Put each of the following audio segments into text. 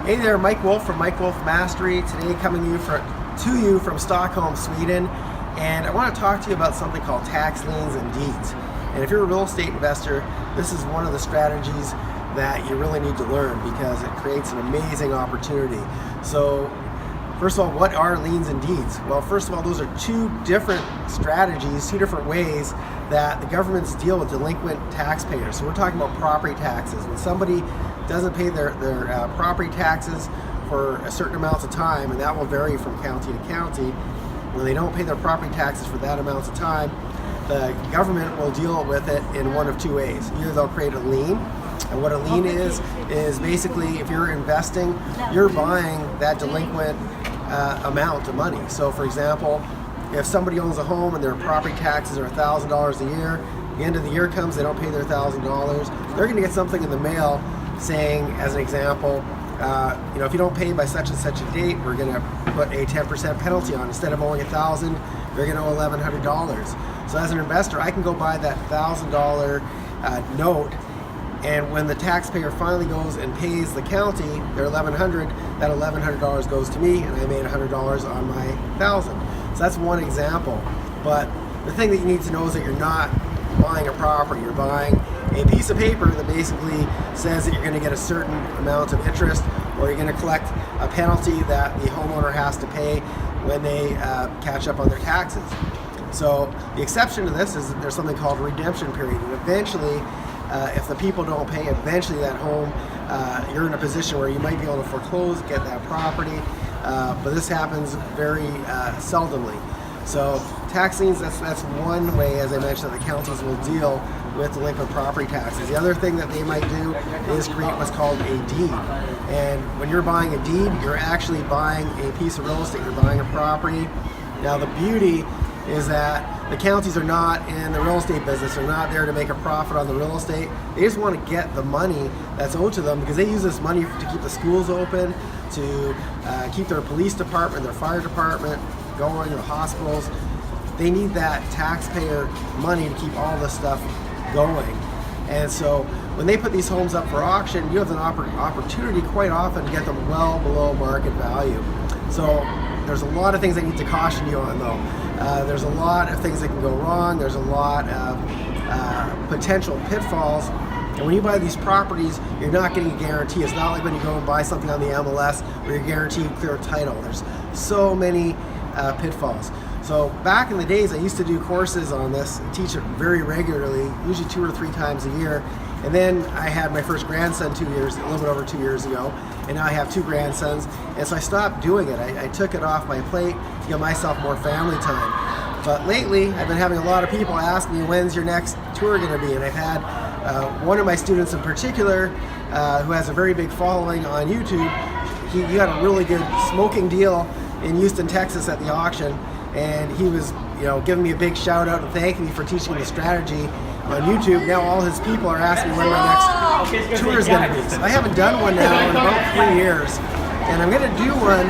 Hey there, Mike Wolf from Mike Wolf Mastery. Today coming to you from Stockholm, Sweden. And I want to talk to you about something called tax liens and deeds. And if you're a real estate investor, this is one of the strategies that you really need to learn because it creates an amazing opportunity. So first of all, what are liens and deeds? Well, first of all, those are two different strategies, two different ways that the governments deal with delinquent taxpayers. So we're talking about property taxes. When somebody doesn't pay their property taxes for a certain amount of time, and that will vary from county to county, when they don't pay their property taxes for that amount of time, the government will deal with it in one of two ways. Either they'll create a lien, and what a lien is basically if you're investing, you're buying that delinquent amount of money. So for example, if somebody owns a home and their property taxes are $1,000 a year, the end of the year comes, they don't pay their $1,000, they're going to get something in the mail saying, as an example, if you don't pay by such and such a date, we're going to put a 10% penalty on. Instead of owing $1,000, you're going to owe $1,100. So as an investor, I can go buy that $1,000 note, and when the taxpayer finally goes and pays the county their $1,100, that $1,100 goes to me, and I made $100 on my $1,000. So that's one example. But the thing that you need to know is that you're not buying a property, you're buying a piece of paper that basically says that you're going to get a certain amount of interest, or you're going to collect a penalty that the homeowner has to pay when they catch up on their taxes. So the exception to this is that there's something called a redemption period, and eventually if the people don't pay, eventually that home, you're in a position where you might be able to foreclose, get that property, but this happens very seldomly. So tax liens, that's one way, as I mentioned, that the counties will deal with delinquent property taxes. The other thing that they might do is create what's called a deed. And when you're buying a deed, you're actually buying a piece of real estate, you're buying a property. Now the beauty is that the counties are not in the real estate business. They're not there to make a profit on the real estate. They just want to get the money that's owed to them because they use this money to keep the schools open, to keep their police department, their fire department going, the hospitals. They need that taxpayer money to keep all this stuff going. And so when they put these homes up for auction, you have an opportunity quite often to get them well below market value. So there's a lot of things I need to caution you on though. There's a lot of things that can go wrong. There's a lot of potential pitfalls. And when you buy these properties, you're not getting a guarantee. It's not like when you go and buy something on the MLS where you're guaranteed clear title. There's so many pitfalls. So back in the days, I used to do courses on this, teach it very regularly, usually 2 or 3 times a year. And then I had my first grandson a little bit over 2 years ago, and now I have 2 grandsons. And so I stopped doing it. I took it off my plate to give myself more family time. But lately, I've been having a lot of people ask me, when's your next tour going to be? And I've had one of my students in particular, who has a very big following on YouTube. He got a really good smoking deal in Houston, Texas at the auction. And he was, giving me a big shout out and thanking me for teaching the strategy on YouTube. Now all his people are asking when my next tour is going to be. So I haven't done one now in about 3 years. And I'm going to do one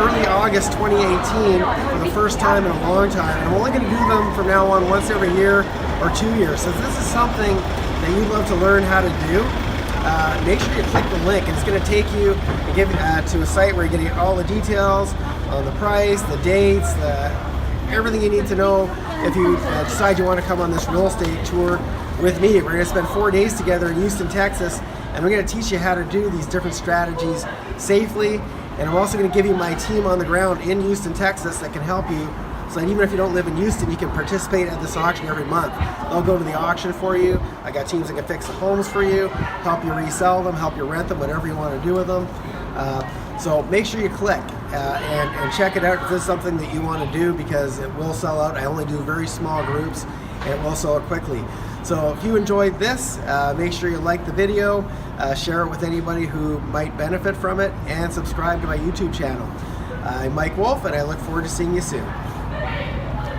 early August 2018 for the first time in a long time. And I'm only going to do them from now on once every year or 2 years. So if this is something that you'd love to learn how to do, make sure you click the link. And it's going to take you to a site where you're going to get all the details on the price, the dates, everything you need to know if you decide you want to come on this real estate tour with me. We're going to spend 4 days together in Houston, Texas, and we're going to teach you how to do these different strategies safely. And I'm also going to give you my team on the ground in Houston, Texas that can help you. So that even if you don't live in Houston, you can participate at this auction every month. They'll go to the auction for you. I got teams that can fix the homes for you, help you resell them, help you rent them, whatever you want to do with them. So make sure you click and check it out if this is something that you want to do, because it will sell out. I only do very small groups and it will sell out quickly. So if you enjoyed this, make sure you like the video, share it with anybody who might benefit from it, and subscribe to my YouTube channel. I'm Mike Wolf, and I look forward to seeing you soon.